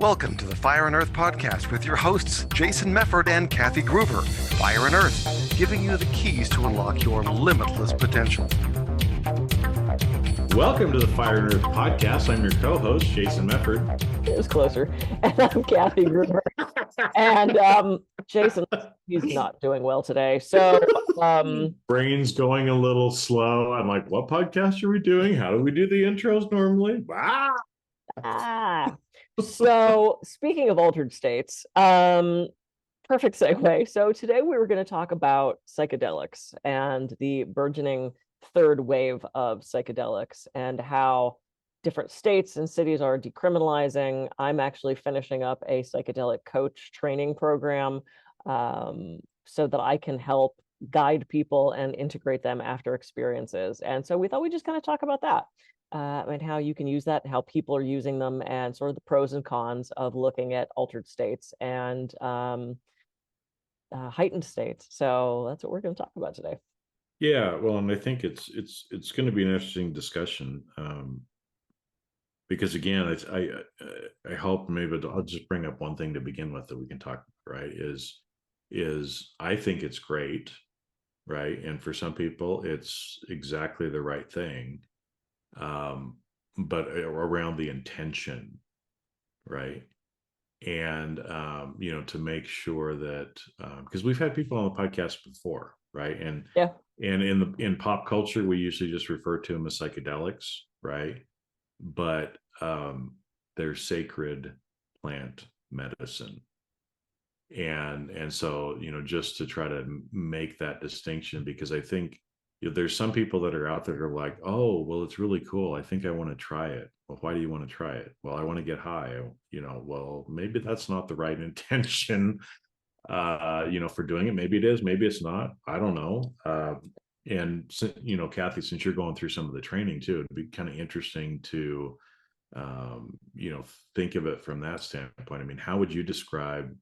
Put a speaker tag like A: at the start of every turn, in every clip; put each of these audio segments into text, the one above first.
A: Welcome to the Fire and Earth podcast with your hosts, Jason Mefford and Kathy Gruber. Fire and Earth, giving you the keys to unlock your limitless potential.
B: Welcome to the Fire and Earth podcast. I'm your co-host, Jason Mefford.
C: It was closer. And I'm Kathy Gruber. And Jason, he's not doing well today. So
B: brain's going a little slow. I'm like, what podcast are we doing? How do we do the intros normally?
C: So speaking of altered states, perfect segue. So today we were going to talk about psychedelics and the burgeoning third wave of psychedelics and how different states and cities are decriminalizing. I'm actually finishing up a psychedelic coach training program so that I can help guide people and integrate them after experiences. And so we thought we'd just kind of talk about that. And how you can use that, how people are using them, and sort of the pros and cons of looking at altered states and heightened states. So that's what we're going to talk about today.
B: Yeah, well, and I think it's going to be an interesting discussion because again, I hope maybe I'll just bring up one thing to begin with that we can talk about, right? Is I think it's great, right? And for some people, it's exactly the right thing. But around the intention, right? And to make sure that because we've had people on the podcast before, right? And in pop culture, we usually just refer to them as psychedelics, right? But they're sacred plant medicine. And so, just to try to make that distinction, because I think there's some people that are out there who are like, oh, well, it's really cool. I think I want to try it. Well, why do you want to try it? Well, I want to get high. Well, maybe that's not the right intention, for doing it. Maybe it is, maybe it's not. I don't know. And, Kathy, since you're going through some of the training too, it'd be kind of interesting to, think of it from that standpoint. I mean, how would you describe,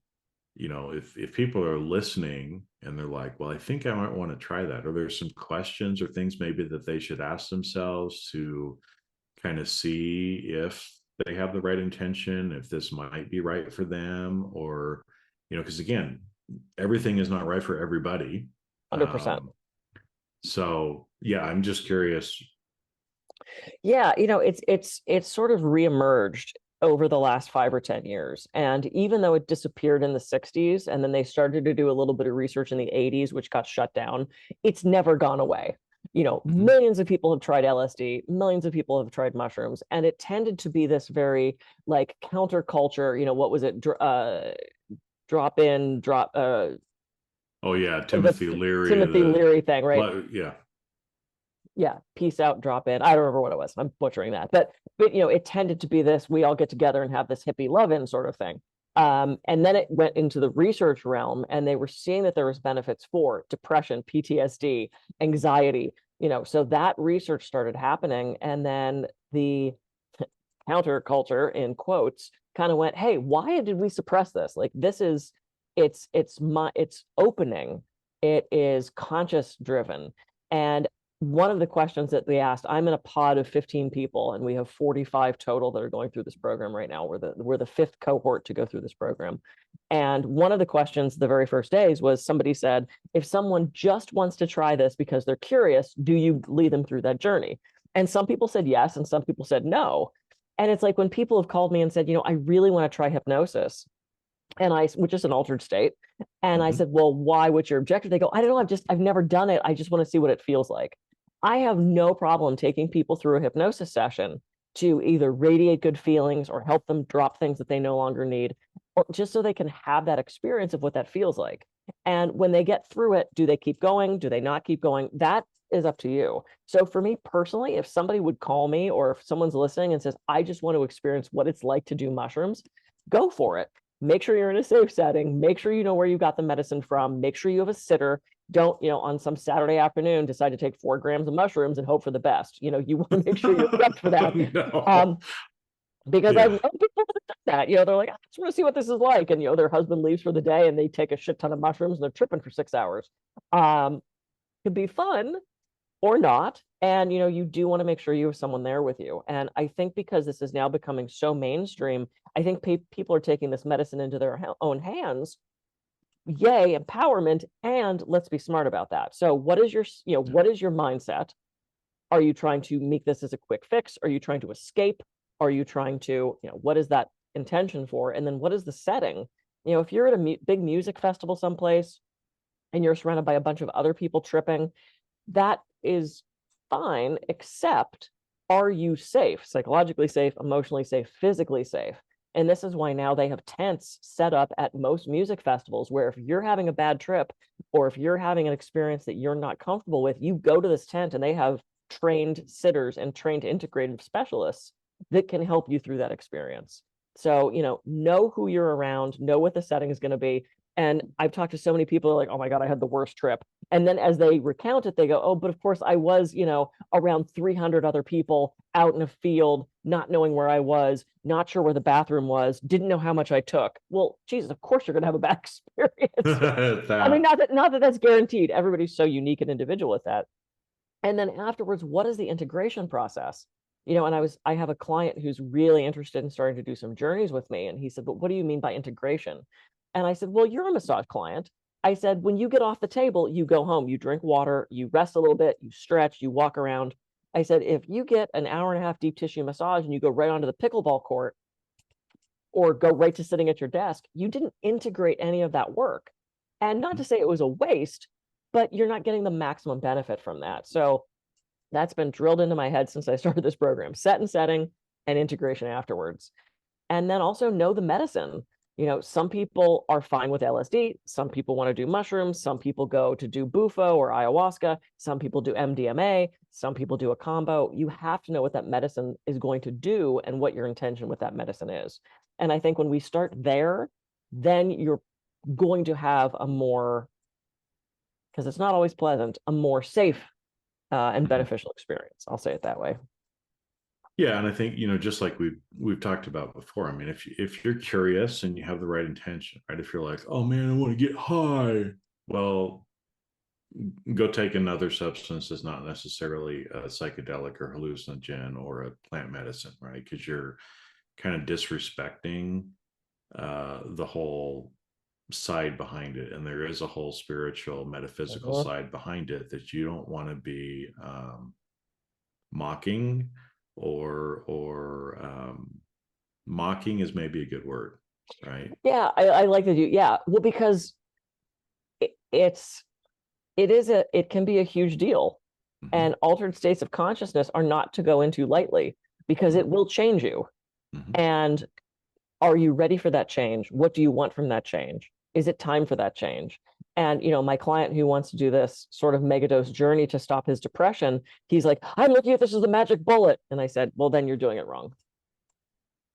B: if people are listening and they're like, well, I think I might want to try that, or there's some questions or things maybe that they should ask themselves to kind of see if they have the right intention, if this might be right for them, or, because again, everything is not right for everybody.
C: 100%.
B: So yeah, I'm just curious.
C: Yeah, it's sort of reemerged over the last 5 or 10 years. And even though it disappeared in the 60s, and then they started to do a little bit of research in the 80s, which got shut down, it's never gone away. Millions of people have tried LSD, millions of people have tried mushrooms, and it tended to be this very like counterculture, what was it? Drop in, drop.
B: Oh yeah, Timothy Leary.
C: Timothy Leary thing, right?
B: Yeah.
C: Yeah, peace out, drop in. I don't remember what it was. I'm butchering that. But it tended to be this, we all get together and have this hippie love-in sort of thing. And then it went into the research realm, and they were seeing that there was benefits for depression, PTSD, anxiety, so that research started happening. And then the counterculture, in quotes, kind of went, hey, why did we suppress this? Like, this is, it's opening. It is conscious driven. And one of the questions that they asked, I'm in a pod of 15 people, and we have 45 total that are going through this program right now. We're the 5th cohort to go through this program. And one of the questions the very first days was, somebody said, if someone just wants to try this because they're curious, do you lead them through that journey? And some people said yes, and some people said no. And it's like when people have called me and said, I really want to try hypnosis, which is an altered state. And I said, well, why? What's your objective? They go, I don't know. I've never done it. I just want to see what it feels like. I have no problem taking people through a hypnosis session to either radiate good feelings or help them drop things that they no longer need, or just so they can have that experience of what that feels like. And when they get through it, do they keep going? Do they not keep going? That is up to you. So for me personally, if somebody would call me, or if someone's listening and says, I just want to experience what it's like to do mushrooms, go for it. Make sure you're in a safe setting. Make sure you know where you got the medicine from. Make sure you have a sitter. Don't, on some Saturday afternoon, decide to take 4 grams of mushrooms and hope for the best. You want to make sure you're prepped for that.
B: No.
C: Because I know people that do that. They're like, I just want to see what this is like. And, their husband leaves for the day and they take a shit ton of mushrooms and they're tripping for 6 hours. Could be fun, or not. And, you do want to make sure you have someone there with you. And I think because this is now becoming so mainstream, I think people are taking this medicine into their own hands. Yay, empowerment. And let's be smart about that. So what is what is your mindset? Are you trying to make this as a quick fix? Are you trying to escape? Are you trying to, what is that intention for? And then what is the setting? If you're at a big music festival someplace and you're surrounded by a bunch of other people tripping, that is fine, except are you safe, psychologically safe, emotionally safe, physically safe? And this is why now they have tents set up at most music festivals where if you're having a bad trip or if you're having an experience that you're not comfortable with, you go to this tent and they have trained sitters and trained integrative specialists that can help you through that experience. So, know who you're around, know what the setting is going to be. And I've talked to so many people like, oh my God, I had the worst trip. And then as they recount it, they go, oh, but of course I was, around 300 other people out in a field, not knowing where I was, not sure where the bathroom was, didn't know how much I took. Well, Jesus, of course you're going to have a bad experience. I mean, not that that's guaranteed. Everybody's so unique and individual with that. And then afterwards, what is the integration process? And I have a client who's really interested in starting to do some journeys with me. And he said, but what do you mean by integration? And I said, well, you're a massage client. I said, when you get off the table, you go home, you drink water, you rest a little bit, you stretch, you walk around. I said, if you get an hour and a half deep tissue massage and you go right onto the pickleball court or go right to sitting at your desk, you didn't integrate any of that work. And not to say it was a waste, but you're not getting the maximum benefit from that. So that's been drilled into my head since I started this program: set and setting and integration afterwards. And then also know the medicine. Some people are fine with LSD. Some people want to do mushrooms. Some people go to do bufo or ayahuasca. Some people do MDMA. Some people do a combo. You have to know what that medicine is going to do and what your intention with that medicine is. And I think when we start there, then you're going to have a more, because it's not always pleasant, a more safe and beneficial experience. I'll say it that way.
B: Yeah, and I think just like we've talked about before. I mean, if you're curious and you have the right intention, right? If you're like, oh man, I want to get high, well, go take another substance that's not necessarily a psychedelic or hallucinogen or a plant medicine, right? Because you're kind of disrespecting the whole side behind it, and there is a whole spiritual, metaphysical side behind it that you don't want to be mocking or mocking is maybe a good word, right?
C: Yeah, I like that. Well, because it can be a huge deal, and altered states of consciousness are not to go into lightly because it will change you. And are you ready for that change? What do you want from that change? Is it time for that change? And, my client who wants to do this sort of megadose journey to stop his depression, he's like, I'm looking at this as a magic bullet. And I said, well, then you're doing it wrong.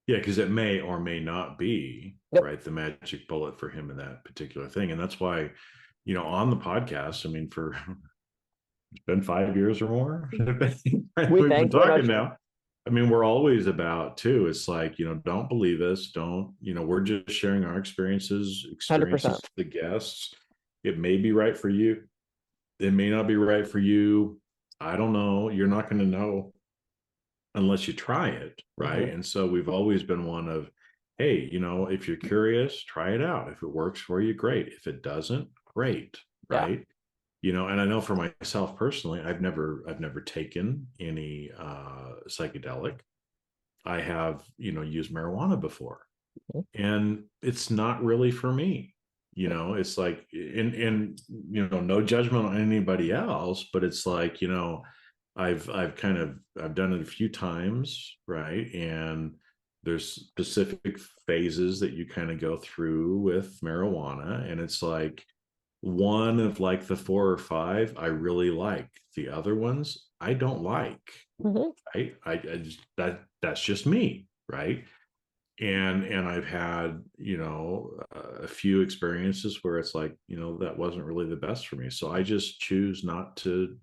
B: Yeah, because it may or may not be, right, the magic bullet for him in that particular thing. And that's why, on the podcast, I mean, it's been 5 years or more. We've been talking now. I mean, we're always about too. It's like, don't believe us. Don't, we're just sharing our experiences
C: 100%.
B: With the guests. It may be right for you. It may not be right for you. I don't know. You're not going to know unless you try it. Right. And so we've always been one of, hey, if you're curious, try it out. If it works for you, great. If it doesn't, great. Right. Yeah. And I know for myself personally, I've never taken any psychedelic. I have, used marijuana before, and it's not really for me. It's like, and no judgment on anybody else, but it's like, I've done it a few times, right? And there's specific phases that you kind of go through with marijuana, and it's like one of like the 4 or 5 I really like. The other ones I don't like. Right? I just, that's just me, right? And I've had a few experiences where it's like that wasn't really the best for me, so I just choose not to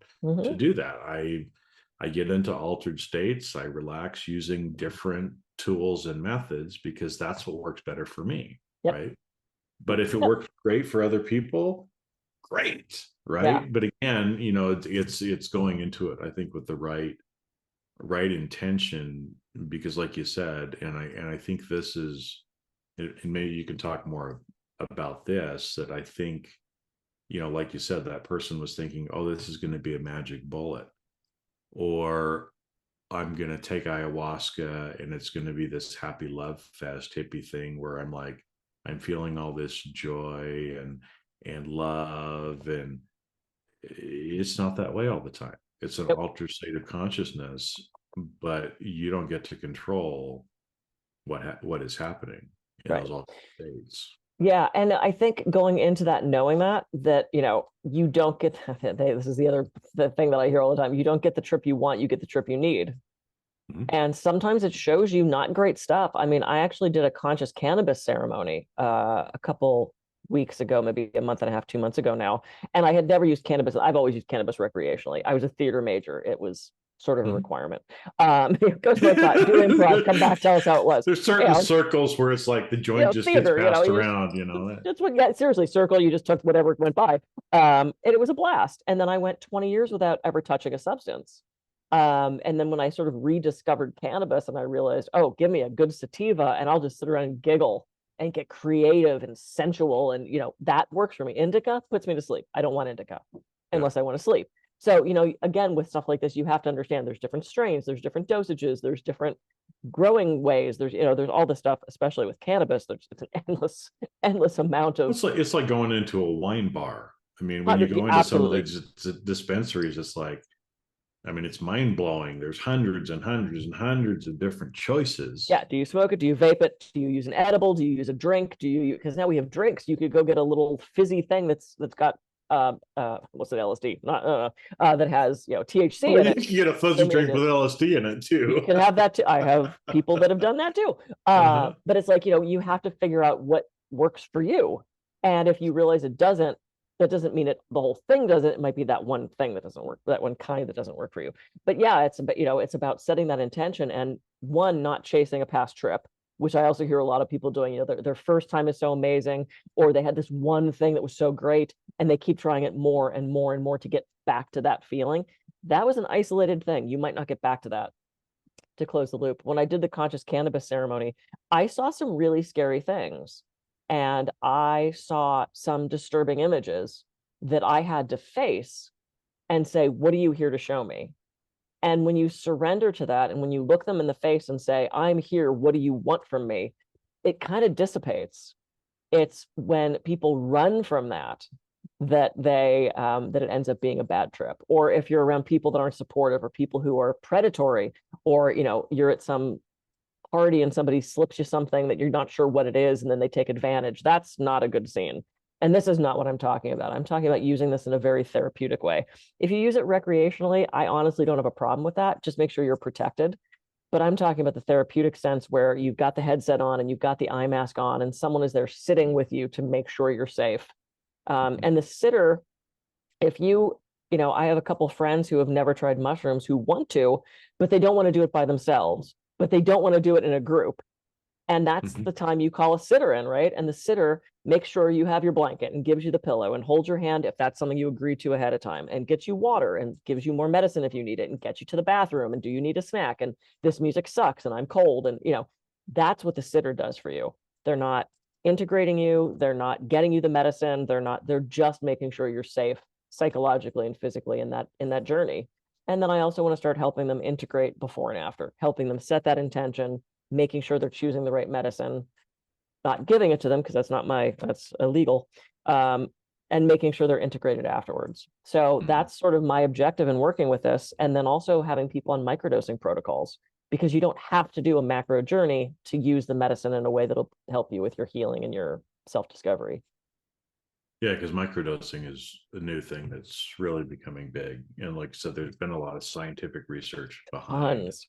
B: do that. I get into altered states, I relax using different tools and methods because that's what works better for me. Right? But if it works great for other people, great, right?
C: Yeah.
B: But again, it's going into it, I think, with the right intention, because like you said, and I think this is, and maybe you can talk more about this, that I think, like you said, that person was thinking, oh, this is going to be a magic bullet, or I'm going to take ayahuasca and it's going to be this happy love fest hippie thing where I'm feeling all this joy and love, and it's not that way all the time. It's an
C: Yep.
B: altered state of consciousness, but you don't get to control what is happening in
C: Right.
B: those altered states.
C: Yeah, and I think going into that, knowing that you don't get this is the thing that I hear all the time. You don't get the trip you want, you get the trip you need.
B: Mhm.
C: And sometimes it shows you not great stuff. I mean, I actually did a conscious cannabis ceremony a couple weeks ago, maybe a month and a half, 2 months ago now. And I had never used cannabis. I've always used cannabis recreationally. I was a theater major. It was sort of a
B: Mhm.
C: requirement. Go to both, do improv, come back, tell us how it was.
B: There's certain circles where it's like the joint just gets
C: Theater,
B: passed
C: you just,
B: around,
C: that's what, yeah, seriously, circle, you just took whatever went by. And it was a blast. And then I went 20 years without ever touching a substance. And then when I sort of rediscovered cannabis and I realized, oh, give me a good sativa and I'll just sit around and giggle and get creative and sensual. And, that works for me. Indica puts me to sleep. I don't want indica
B: Yeah.
C: unless I want to sleep. So, again, with stuff like this, you have to understand there's different strains, there's different dosages, there's different growing ways. There's all this stuff, especially with cannabis. It's an endless amount of
B: It's like going into a wine bar. I mean, when you go into some of
C: absolutely.
B: the dispensaries, it's like, I mean, it's mind blowing. There's hundreds and hundreds and hundreds of different choices.
C: Yeah. Do you smoke it? Do you vape it? Do you use an edible? Do you use a drink? Because now we have drinks. You could go get a little fizzy thing that's got what's it, LSD, not that has THC
B: Well,
C: in
B: you
C: it.
B: can get a
C: I
B: fuzzy
C: mean,
B: drink with LSD in it
C: you
B: too.
C: can have that too. I have people that have done that too.
B: Uh-huh.
C: But it's like, you have to figure out what works for you. And if you realize it doesn't, that doesn't mean the whole thing doesn't. It might be that one thing that doesn't work, that one kind that doesn't work for you. But yeah, it's about setting that intention and not chasing a past trip, which I also hear a lot of people doing. Their first time is so amazing, or they had this one thing that was so great and they keep trying it more and more and more to get back to that feeling. That was an isolated thing. You might not get back to that. To close the loop, when I did the conscious cannabis ceremony, I saw some really scary things. And I saw some disturbing images that I had to face and say, what are you here to show me? And when you surrender to that, and when you look them in the face and say, I'm here, what do you want from me? It kind of dissipates. It's when people run from that that it ends up being a bad trip. Or if you're around people that aren't supportive, or people who are predatory, or you're at some party and somebody slips you something that you're not sure what it is and then they take advantage. That's not a good scene. And this is not what I'm talking about. I'm talking about using this in a very therapeutic way. If you use it recreationally, I honestly don't have a problem with that. Just make sure you're protected. But I'm talking about the therapeutic sense where you've got the headset on and you've got the eye mask on and someone is there sitting with you to make sure you're safe. And the sitter, if I have a couple friends who have never tried mushrooms who want to, but they don't want to do it by themselves, but they don't want to do it in a group. And that's
B: Mhm.
C: the time you call a sitter in, right? And the sitter makes sure you have your blanket and gives you the pillow and holds your hand if that's something you agreed to ahead of time, and gets you water and gives you more medicine if you need it, and gets you to the bathroom, and do you need a snack, and this music sucks and I'm cold, and that's what the sitter does for you. They're not integrating you, they're not getting you the medicine, they're just making sure you're safe psychologically and physically in that journey. And then I also want to start helping them integrate before and after, helping them set that intention, making sure they're choosing the right medicine, not giving it to them because that's illegal, and making sure they're integrated afterwards. So that's sort of my objective in working with this. And then also having people on microdosing protocols, because you don't have to do a macro journey to use the medicine in a way that'll help you with your healing and your self-discovery.
B: Yeah, because microdosing is a new thing that's really becoming big. And like I said, there's been a lot of scientific research
C: Tons.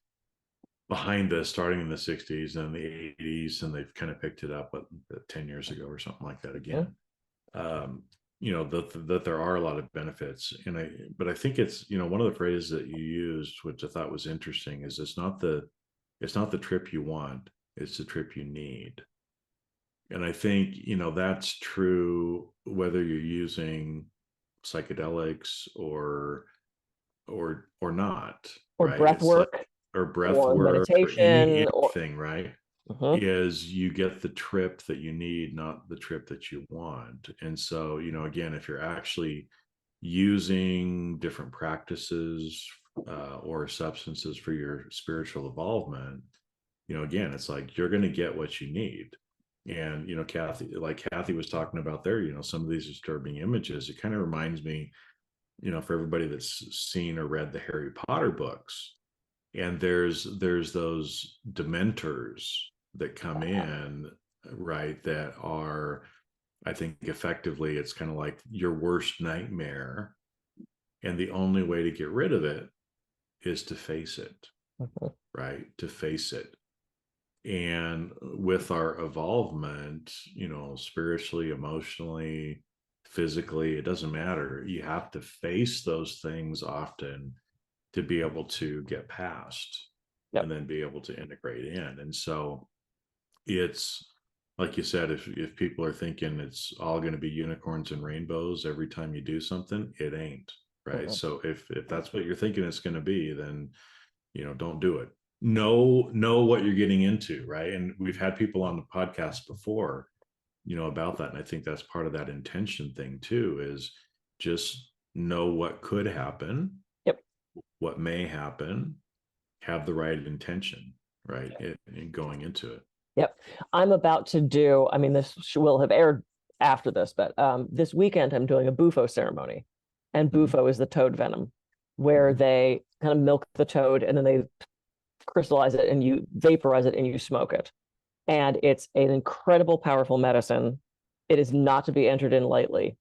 B: behind this, starting in the 60s and the 80s, and they've kind of picked it up 10 years ago or something like that again. That there are a lot of benefits. But I think it's, one of the phrases that you used, which I thought was interesting, is it's not the trip you want, it's the trip you need. And I think, that's true whether you're using psychedelics or not,
C: Or
B: right?
C: breath
B: It's like,
C: work,
B: or breath
C: or
B: work, or
C: meditation, or
B: anything, right?
C: Mhm.
B: Is you get the trip that you need, not the trip that you want. And so, again, if you're actually using different practices or substances for your spiritual involvement, again, it's like you're going to get what you need. And Kathy was talking about there, some of these disturbing images. It kind of reminds me, for everybody that's seen or read the Harry Potter books, and there's those dementors that come in, right, that are, I think, effectively, it's kind of like your worst nightmare, and the only way to get rid of it is to face it,
C: Mhm.
B: right? To face it. And with our evolvement, spiritually, emotionally, physically, it doesn't matter. You have to face those things often to be able to get past
C: Yep.
B: and then be able to integrate in. And so it's like you said, if people are thinking it's all going to be unicorns and rainbows every time you do something, it ain't, right?
C: Mhm.
B: So if that's what you're thinking it's going to be, then don't do it. Know what you're getting into, right? And we've had people on the podcast before, about that. And I think that's part of that intention thing too, is just know what could happen,
C: Yep.
B: what may happen, have the right intention, right? In going into it.
C: Yep. I'm about to do, I mean, this will have aired after this, but this weekend I'm doing a bufo ceremony. And
B: Mhm.
C: bufo is the toad venom, where
B: Mhm.
C: they kind of milk the toad and then they crystallize it and you vaporize it and you smoke it. And it's an incredible, powerful medicine. It is not to be entered in lightly.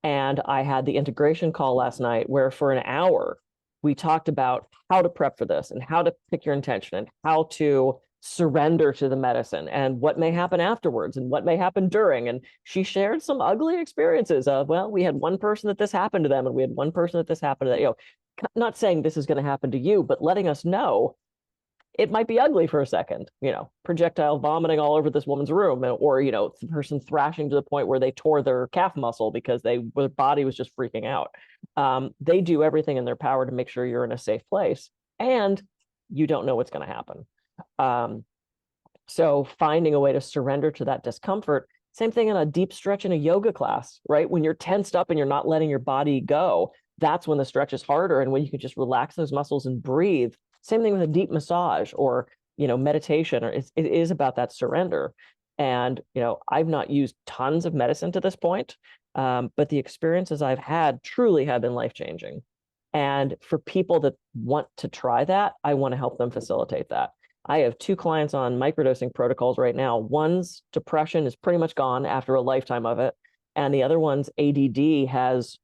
C: And I had the integration call last night where for an hour we talked about how to prep for this and how to pick your intention and how to surrender to the medicine and what may happen afterwards and what may happen during. And she shared some ugly experiences of, well, we had one person that this happened to them and we had one person that this happened to that, not saying this is going to happen to you, but letting us know it might be ugly for a second, projectile vomiting all over this woman's room, or, the person thrashing to the point where they tore their calf muscle because their body was just freaking out. They do everything in their power to make sure you're in a safe place and you don't know what's going to happen. So finding a way to surrender to that discomfort, same thing in a deep stretch in a yoga class, right? When you're tensed up and you're not letting your body go, that's when the stretch is harder. And when you can just relax those muscles and breathe. Same thing with a deep massage or, meditation, or it is about that surrender. And, I've not used tons of medicine to this point, but the experiences I've had truly have been life-changing. And for people that want to try that, I want to help them facilitate that. I have 2 clients on microdosing protocols right now. One's depression is pretty much gone after a lifetime of it. And the other one's ADD has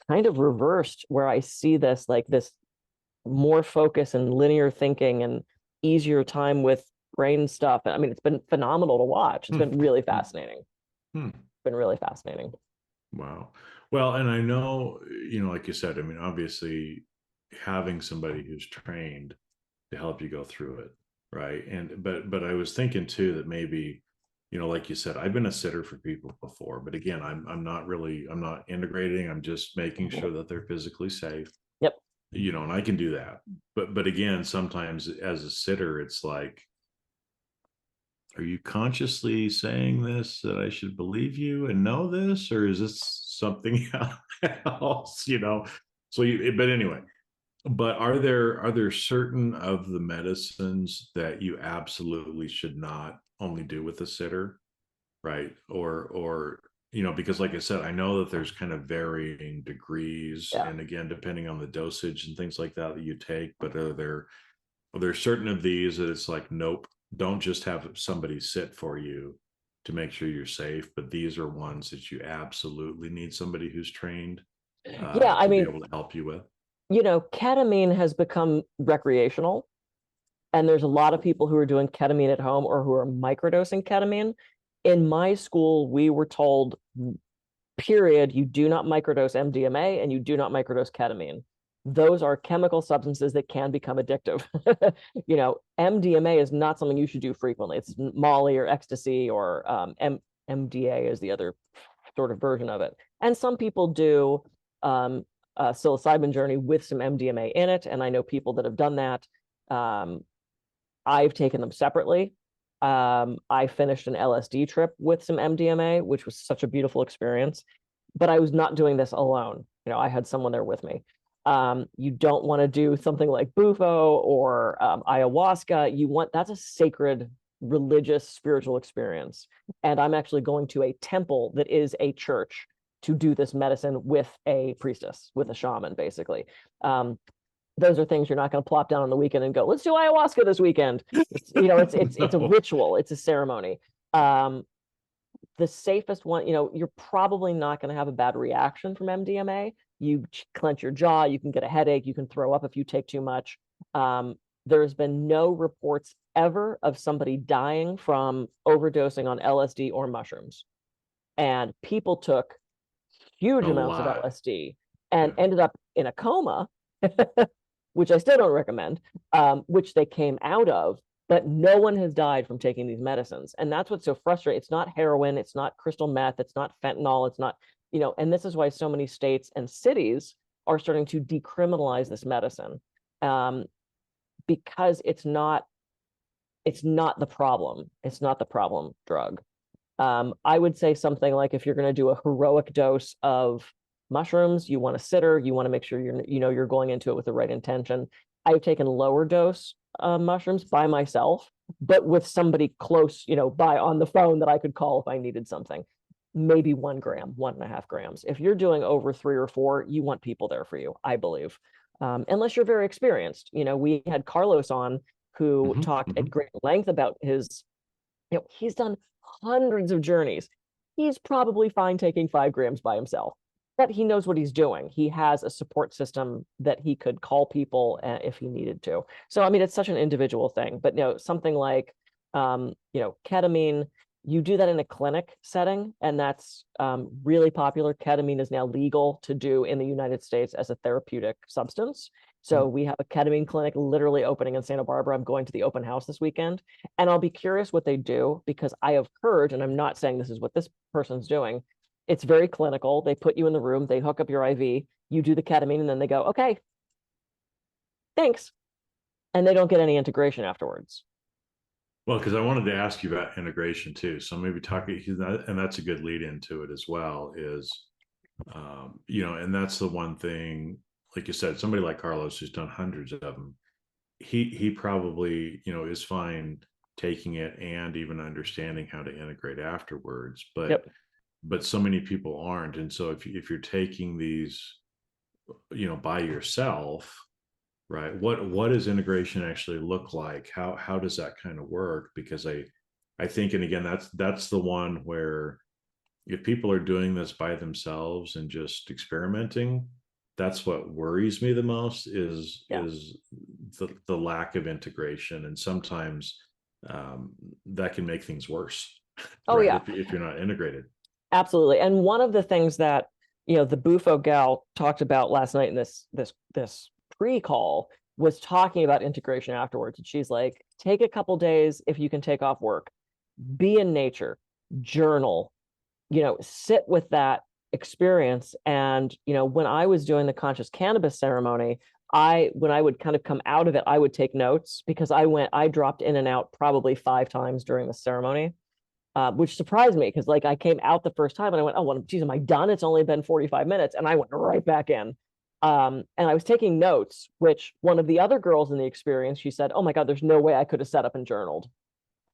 C: kind of reversed, where I see this like this more focus and linear thinking and easier time with brain stuff. I mean, it's been phenomenal to watch. It's been really fascinating.
B: Hmm.
C: It's been really fascinating.
B: Wow. Well, and I know, like you said, I mean, obviously having somebody who's trained to help you go through it, right? And but I was thinking too that maybe, like you said, I've been a sitter for people before, but again, I'm not integrating. I'm just making sure that they're physically safe,
C: Yep.
B: and I can do that. But again, sometimes as a sitter, it's like, are you consciously saying this that I should believe you and know this, or is this something else? So but anyway, but are there certain of the medicines that you absolutely should not only do with a sitter, right? Or because like I said, I know that there's kind of varying degrees,
C: Yeah.
B: and again, depending on the dosage and things like that you take, but are there certain of these that it's like, nope, don't just have somebody sit for you to make sure you're safe, but these are ones that you absolutely need somebody who's trained
C: Yeah. I
B: to be
C: mean,
B: able to help you with?
C: ketamine has become recreational. And there's a lot of people who are doing ketamine at home or who are microdosing ketamine. In my school, we were told, period, you do not microdose MDMA and you do not microdose ketamine. Those are chemical substances that can become addictive. MDMA is not something you should do frequently. It's Molly or ecstasy, or MDA is the other sort of version of it. And some people do psilocybin journey with some MDMA in it, and I know people that have done that. I've taken them separately. I finished an LSD trip with some MDMA, which was such a beautiful experience, but I was not doing this alone. I had someone there with me. You don't want to do something like bufo or ayahuasca. That's a sacred religious spiritual experience. And I'm actually going to a temple that is a church to do this medicine with a priestess, with a shaman, basically. Those are things you're not going to plop down on the weekend and go, let's do ayahuasca this weekend. It's a ritual. It's a ceremony. The safest one, you're probably not going to have a bad reaction from MDMA. You clench your jaw, you can get a headache, you can throw up if you take too much. There's been no reports ever of somebody dying from overdosing on LSD or mushrooms. And people took huge amounts of LSD and ended up in a coma, which I still don't recommend, which they came out of, but no one has died from taking these medicines. And that's what's so frustrating. It's not heroin, it's not crystal meth, it's not fentanyl, it's not, and this is why so many states and cities are starting to decriminalize this medicine, because it's not the problem. It's not the problem drug. I would say something like, if you're going to do a heroic dose of mushrooms, you want a sitter, you want to make sure you're going into it with the right intention. I've taken lower dose mushrooms by myself, but with somebody close, by on the phone that I could call if I needed something. Maybe 1 gram, 1.5 grams. If you're doing over 3 or 4, you want people there for you, I believe. Unless you're very experienced. We had Carlos on, who talked at great length about his, he's done hundreds of journeys. He's probably fine taking 5 grams by himself, but he knows what he's doing. He has a support system that he could call people if he needed to. So, it's such an individual thing, but something like, ketamine, you do that in a clinic setting, and that's really popular. Ketamine is now legal to do in the United States as a therapeutic substance. So we have a ketamine clinic literally opening in Santa Barbara. I'm going to the open house this weekend, and I'll be curious what they do, because I have heard, and I'm not saying this is what this person's doing, it's very clinical. They put you in the room, they hook up your IV, you do the ketamine, and then they go, okay, thanks. And they don't get any integration afterwards.
B: Well, because I wanted to ask you about integration too. So maybe and that's a good lead into it as well, is, and that's the one thing, like you said, somebody like Carlos, who's done hundreds of them, he probably, is fine taking it and even understanding how to integrate afterwards. But so many people aren't. And so if you're taking these, by yourself, right, what does integration actually look like? How does that kind of work? Because I think, and again, that's the one where, if people are doing this by themselves and just experimenting, that's what worries me the most, is the lack of integration. And sometimes that can make things worse.
C: Oh,
B: right?
C: yeah.
B: If you're not integrated.
C: Absolutely. And one of the things that, the Bufo gal talked about last night in this pre-call was talking about integration afterwards. And she's like, take a couple days if you can take off work, be in nature, journal, sit with that experience. And, when I was doing the conscious cannabis ceremony, when I would kind of come out of it, I would take notes, because I dropped in and out probably 5 times during the ceremony. Which surprised me, because I came out the first time and I went, oh, well, geez, am I done? It's only been 45 minutes. And I went right back in. And I was taking notes, which one of the other girls in the experience, she said, oh my God, there's no way I could have set up and journaled.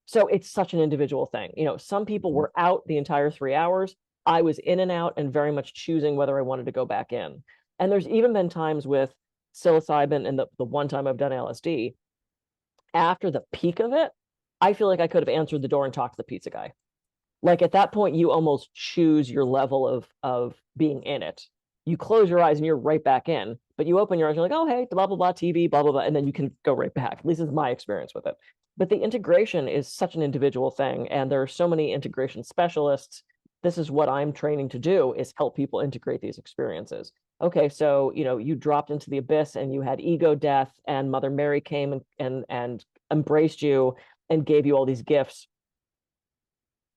C: So it's such an individual thing. Some people were out the entire 3 hours. I was in and out and very much choosing whether I wanted to go back in. And there's even been times with psilocybin and the one time I've done LSD, after the peak of it, I feel like I could have answered the door and talked to the pizza guy. At that point, you almost choose your level of being in it. You close your eyes and you're right back in, but you open your eyes, you're like, oh, hey, blah, blah, blah, TV, blah, blah, blah. And then you can go right back. At least is my experience with it. But the integration is such an individual thing. And there are so many integration specialists. This is what I'm training to do, is help people integrate these experiences. Okay, so, you dropped into the abyss and you had ego death, and Mother Mary came and embraced you and gave you all these gifts.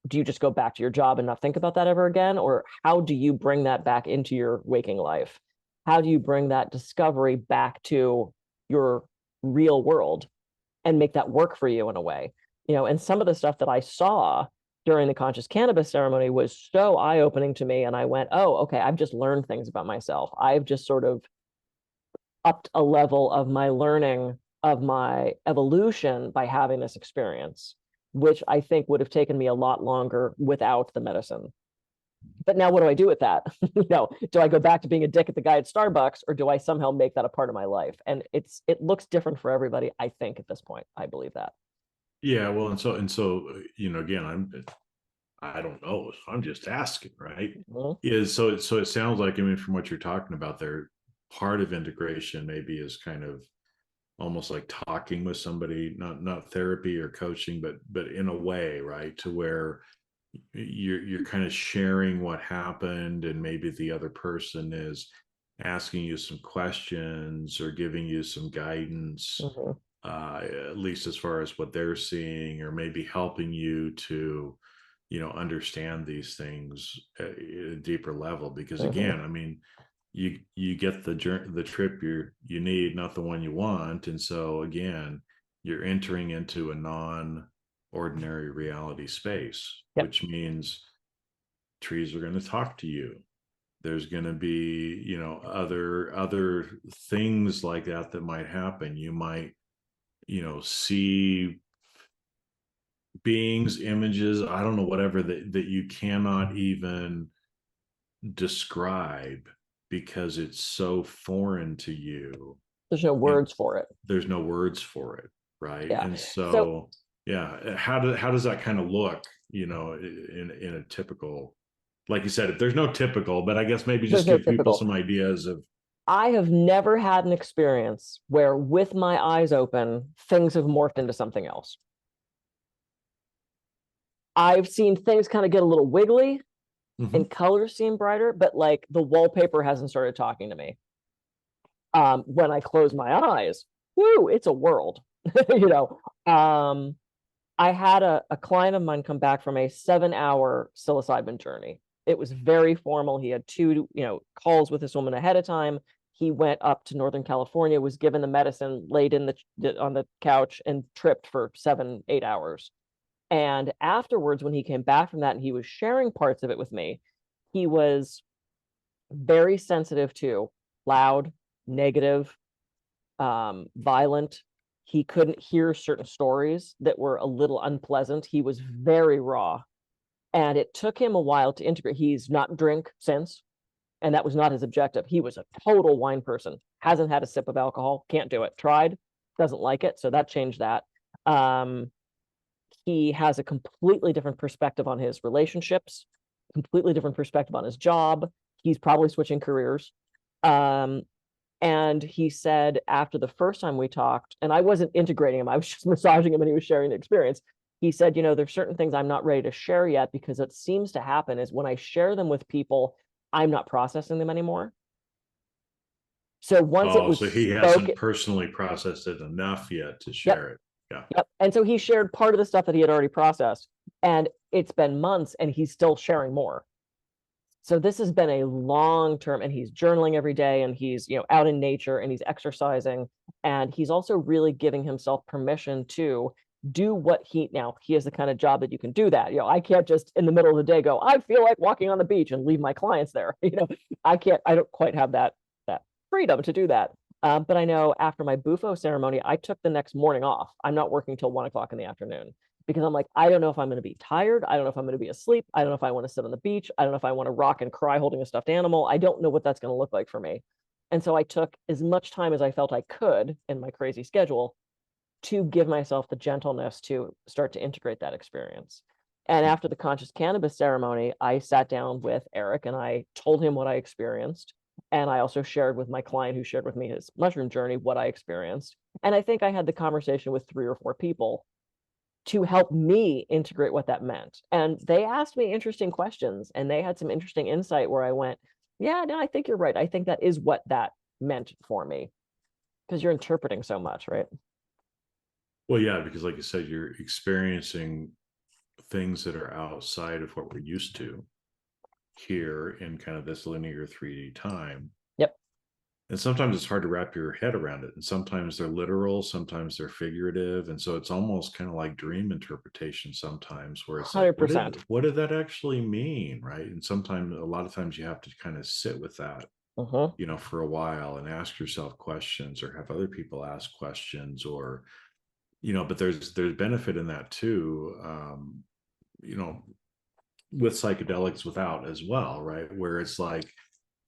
C: do you just go back to your job and not think about that ever again? Or how do you bring that back into your waking life? How do you bring that discovery back to your real world and make that work for you in a way? And some of the stuff that I saw during the conscious cannabis ceremony was so eye-opening to me. And I went, oh, okay, I've just learned things about myself. I've just sort of upped a level of my learning, of my evolution by having this experience, which I think would have taken me a lot longer without the medicine. But now what do I do with that? Do I go back to being a dick at the guy at Starbucks, or do I somehow make that a part of my life? And it looks different for everybody, I think, at this point. I believe that.
B: Yeah, well, again, I don't know. I'm just asking, right?
C: Mm-hmm.
B: So it sounds like, I mean, from what you're talking about there, part of integration maybe is kind of almost like talking with somebody, not therapy or coaching, but in a way, right? To where you're kind of sharing what happened, and maybe the other person is asking you some questions or giving you some guidance,
C: Mm-hmm.
B: at least as far as what they're seeing, or maybe helping you to understand these things at a deeper level. Because
C: Mm-hmm.
B: again, I mean, you get the trip you need, not the one you want. And so again, you're entering into a non-ordinary reality space,
C: Yep.
B: which means trees are going to talk to you. There's going to be other things like that might happen. You might see beings, images, I don't know, whatever that you cannot even describe because it's so foreign to you.
C: There's no
B: And
C: words for it.
B: there's no words for it, right?
C: Yeah.
B: And
C: So
B: so yeah, how does that kind of look, in a typical, like you said, if there's no typical, but I guess maybe
C: there's
B: just
C: no
B: give people
C: typical.
B: some ideas of.
C: I have never had an experience where, with my eyes open, things have morphed into something else. I've seen things kind of get a little wiggly and colors seem brighter, but like the wallpaper hasn't started talking to me. When I close my eyes, whoo, it's a world. you know. I had a client of mine come back from a 7-hour psilocybin journey. It was very formal. He had two, calls with this woman ahead of time. He went up to Northern California, was given the medicine, laid in on the couch, and tripped for 7-8 hours. And afterwards, when he came back from that and he was sharing parts of it with me, he was very sensitive to loud, negative, violent. He couldn't hear certain stories that were a little unpleasant. He was very raw. And it took him a while to integrate. He's not drink since, and that was not his objective. He was a total wine person, hasn't had a sip of alcohol, can't do it. Tried, doesn't like it. So that changed that. He has a completely different perspective on his relationships, completely different perspective on his job. He's probably switching careers. And he said after the first time we talked, and I wasn't integrating him, I was just massaging him and he was sharing the experience. He said, there's certain things I'm not ready to share yet, because what seems to happen is when I share them with people, I'm not processing them anymore. So once it was
B: So he hasn't personally processed it enough yet to share it. Yeah.
C: Yep. And so he shared part of the stuff that he had already processed, and it's been months and he's still sharing more. So this has been a long term, and he's journaling every day, and he's, out in nature, and he's exercising, and he's also really giving himself permission to do what he has the kind of job that you can do that. I can't just in the middle of the day go, I feel like walking on the beach, and leave my clients there. I don't quite have that freedom to do that. But I know after my Bufo ceremony, I took the next morning off. I'm not working till 1 o'clock in the afternoon, because I'm like, I don't know if I'm going to be tired. I don't know if I'm going to be asleep. I don't know if I want to sit on the beach. I don't know if I want to rock and cry holding a stuffed animal. I don't know what that's going to look like for me. And so I took as much time as I felt I could in my crazy schedule to give myself the gentleness to start to integrate that experience. And after the conscious cannabis ceremony, I sat down with Eric and I told him what I experienced. And I also shared with my client, who shared with me his mushroom journey, what I experienced. And I think I had the conversation with 3 or 4 people to help me integrate what that meant. And they asked me interesting questions, and they had some interesting insight where I went, yeah, no, I think you're right. I think that is what that meant for me, because you're interpreting so much, right?
B: Well, yeah, because like you said, you're experiencing things that are outside of what we're used to here in kind of this linear 3D time.
C: Yep.
B: And sometimes it's hard to wrap your head around it. And sometimes they're literal, sometimes they're figurative. And so it's almost kind of like dream interpretation sometimes, where it's like,
C: 100%.
B: what did that actually mean? Right. And sometimes, a lot of times you have to kind of sit with that, you know, for a while and ask yourself questions, or have other people ask questions, or, you know, but there's benefit in that too. You know, with psychedelics without as well, right? Where it's like,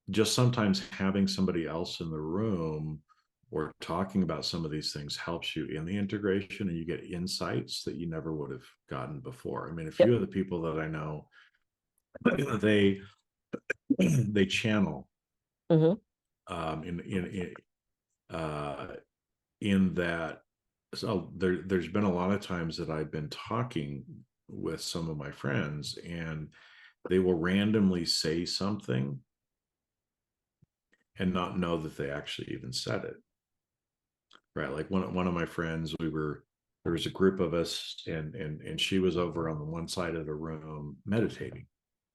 B: just sometimes having somebody else in the room or talking about some of these things helps you in the integration, and you get insights that you never would have gotten before. I mean, a few of the people that I know, they channel in that. So there's been a lot of times that I've been talking with some of my friends, and they will randomly say something and not know that they actually even said it. Right. Like one of my friends, there was a group of us, and she was over on the one side of the room meditating.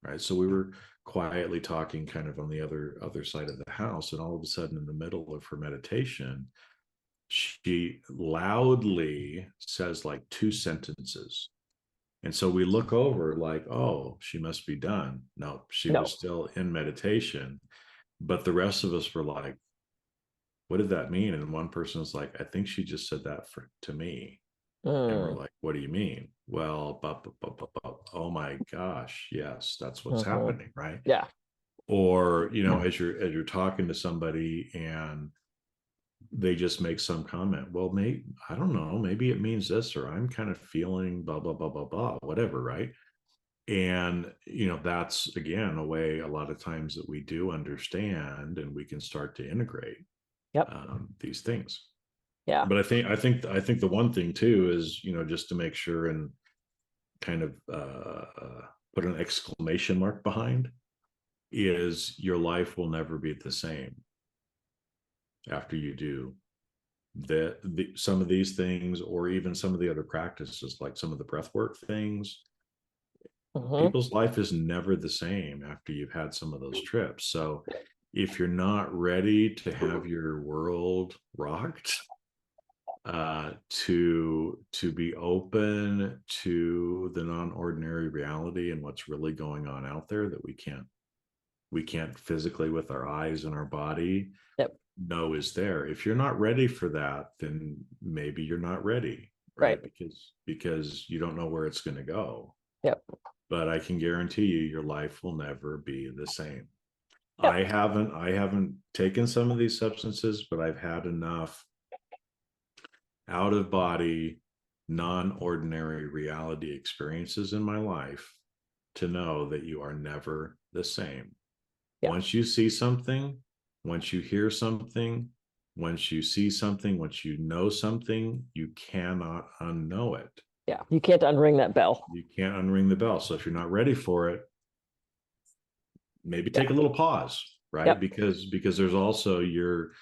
B: Right. So we were quietly talking kind of on the other side of the house. And all of a sudden, in the middle of her meditation, she loudly says like 2 sentences. And so we look over like, oh, she must be done. No, she was still in meditation. But the rest of us were like, what did that mean? And one person was like, I think she just said that to me. And we're like, what do you mean? Well, oh my gosh, yes, that's what's happening, right?
C: Yeah.
B: Or, you know, as you're talking to somebody and they just make some comment, well, maybe, I don't know, maybe it means this, or I'm kind of feeling blah blah blah blah blah, whatever, right? And, you know, that's again a way a lot of times that we do understand, and we can start to integrate these things.
C: Yeah.
B: But I think the one thing too is, you know, just to make sure and kind of put an exclamation mark behind, is your life will never be the same after you do some of these things, or even some of the other practices, like some of the breathwork things. People's life is never the same after you've had some of those trips. So if you're not ready to have your world rocked, to be open to the non-ordinary reality and what's really going on out there that we can't physically with our eyes and our body know is there. If you're not ready for that, then maybe you're not ready, right? Because you don't know where it's going to go. But I can guarantee you, your life will never be the same. I haven't taken some of these substances, but I've had enough out of body, non-ordinary reality experiences in my life to know that you are never the same. Once you see something, once you hear something, once you see something, once you know something, you cannot unknow it.
C: Yeah, you can't unring that bell.
B: You can't unring the bell. So if you're not ready for it, maybe take a little pause, right? Because there's also you're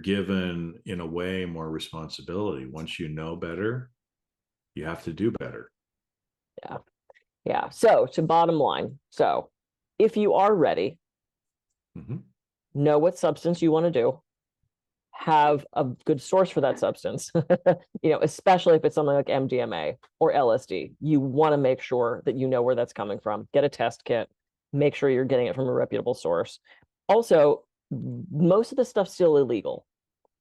B: given, in a way, more responsibility. Once you know better, you have to do better. Yeah.
C: So to bottom line, so if you are ready, know what substance you want to do, have a good source for that substance, you know, especially if it's something like MDMA or LSD, you want to make sure that you know where that's coming from. Get a test kit, make sure you're getting it from a reputable source. Also, most of the stuff's still illegal.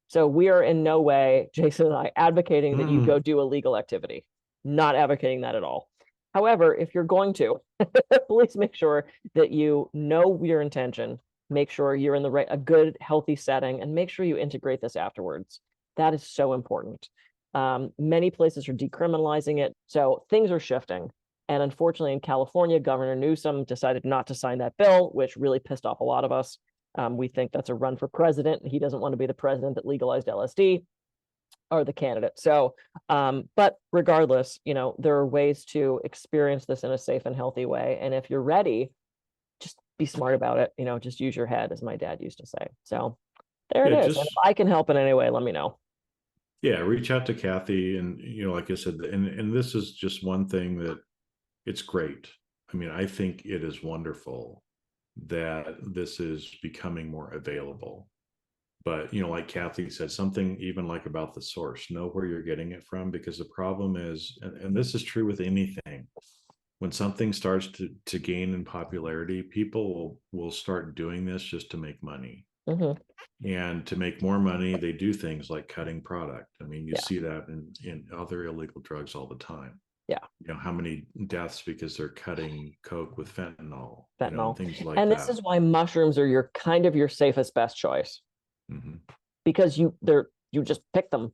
C: So we are in no way, Jason and I, advocating that you go do illegal activity. Not advocating that at all. However, if you're going to, please make sure that you know your intention, make sure you're in a good, healthy setting, and make sure you integrate this afterwards. That is so important. Many places are decriminalizing it, so things are shifting. And unfortunately, in California, Governor Newsom decided not to sign that bill, which really pissed off a lot of us. We think that's a run for president. He doesn't want to be the president that legalized LSD, or the candidate. So, but regardless, you know, there are ways to experience this in a safe and healthy way. And if you're ready, just be smart about it. You know, just use your head, as my dad used to say. So there it is. And if I can help in any way, let me know.
B: Yeah, reach out to Kathy. And, you know, like I said, and this is just one thing that it's great. I mean, I think it is wonderful that this is becoming more available. But, like Kathy said, something even like about the source, know where you're getting it from, because the problem is, and this is true with anything, when something starts to gain in popularity, people will start doing this just to make money. And to make more money, they do things like cutting product. I mean, you see that in other illegal drugs all the time. How many deaths because they're cutting coke with fentanyl, things like that.
C: And this is why mushrooms are your safest best choice. Because you just pick them.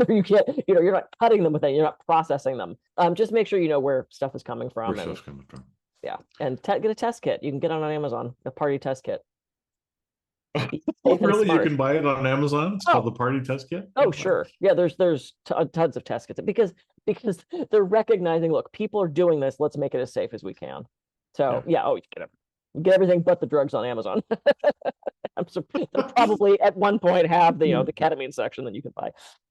C: You can't, you're not cutting them with it, you're not processing them. Just make sure you know where stuff is coming from.
B: Where stuff's coming from.
C: Yeah. And get a test kit. You can get it on Amazon, a party test kit.
B: Oh, really? You can buy it on Amazon? It's called the party test kit?
C: Oh, sure. Yeah, there's tons of test kits because they're recognizing, look, people are doing this, let's make it as safe as we can. So you get everything but the drugs on Amazon. I'm surprised they'll probably at one point have the the ketamine section that you can buy.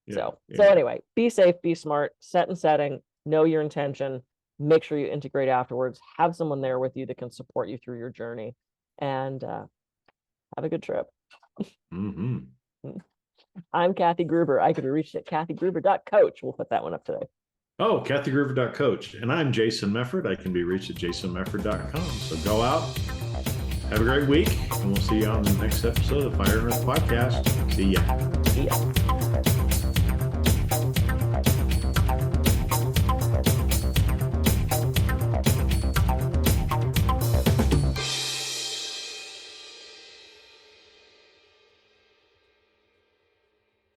C: So anyway, be safe, be smart, set and setting, know your intention, make sure you integrate afterwards, have someone there with you that can support you through your journey, and have a good trip. I'm Kathy Gruber. I can be reached at kathygruber.coach. We'll put that one up today.
B: Oh, kathygruber.coach. And I'm Jason Mefford. I can be reached at jasonmefford.com. So go out, have a great week, and we'll see you on the next episode of Fire and Earth Podcast. See ya.